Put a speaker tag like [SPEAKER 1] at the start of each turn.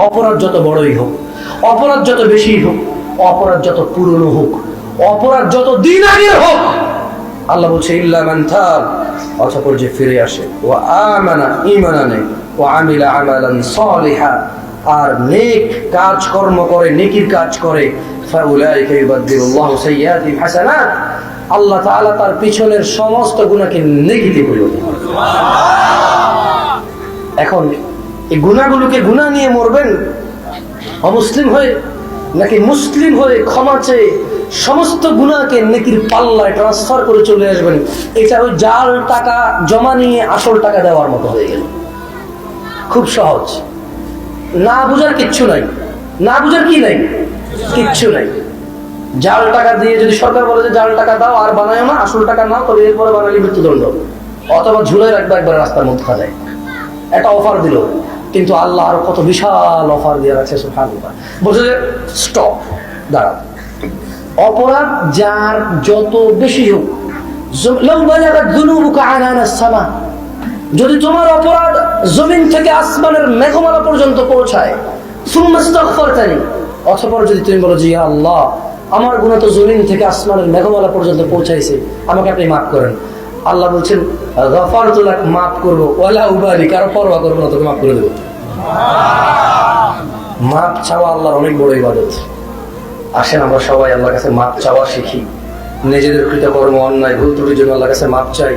[SPEAKER 1] অপরাধ যত বড়ই হোক, অপরাধ যত বেশি হোক, অপরাধ যত পুরনো হোক, অপরাধ যত দিন আগের হোক, আল্লাহ বলছে ইল্লা মান তাব, অতঃপর যে ফিরে আসে, ওয়া আমানা, ঈমান আনে, ওয়া আমিলা আমালান সালিহা, আর নেক কাজ কর্ম করে, নেকির কাজ করে, ফাউলাইকা ইউবাদদিলুল্লাহু সাইয়্যাতিহিম হাসানাত, আল্লাহ তাআলা তার পিছনের সমস্ত গুনাহকে নেকিতে পরিবর্তন করে। এখন এই গুনাহগুলোকে গুনাহ নিয়ে মরবেন অমুসলিম হয়ে, নাকি মুসলিম হয়ে ক্ষমা চেয়ে সমস্ত গুনাহকে নেকির পাল্লায় ট্রান্সফার করে চলে আসবেন? এটা ওই জাল টাকা জমা নিয়ে আসল টাকা দেওয়ার মতো হয়ে গেল। খুব সহজ, না বুঝার কিচ্ছু নাই, না বুঝার কি নাই, কিচ্ছু নাই। জাল টাকা দিয়ে যদি সরকার বলে যে জাল টাকা দাও আর বানায় না, আসল টাকা নাও, তবে এরপরে বানালে মৃত্যুদণ্ড, অথবা ঝুলে রাখবে একবার রাস্তার মধ্যে খাজায়। একটা অফার দিল, কিন্তু আল্লাহ আরো কত বিশাল অফার দিয়ে রাখছে সুবহানাল্লাহ। বলছে যে স্টপ, দাঁড়া। অপরাধ যার যত বেশি হোক, লাউ বালাগাত যুনুবুকা আনানাস সামা, যদি তোমার অপরাধ জমিন থেকে আসমানের মেঘমালা পর্যন্ত পৌঁছায়, সুম্মা ইস্তাগফারতানি, অতঃপর যদি তুমি বলো যে ইয়া আল্লাহ, আমার গুনাহ তো জমিন থেকে আসমানের মেঘমালা পর্যন্ত পৌঁছাইছে, আমাকে আপনি মাফ করেন। আল্লাহ বলছেন গাফারতু লাক, মাফ করবো, ওয়ালা উবালি, কারো পরোয়া করবো না, তোকে মাফ করে দেবো। মাফ চাওয়া আল্লাহর অনেক বড় ইবাদত। আসেন আমরা সবাই আল্লাহর কাছে মাফ চাওয়া শিখি, নিজেদের কৃতকর্ম, অন্যায়, ভুল ত্রুটির জন্য আল্লাহর কাছে মাফ চাই।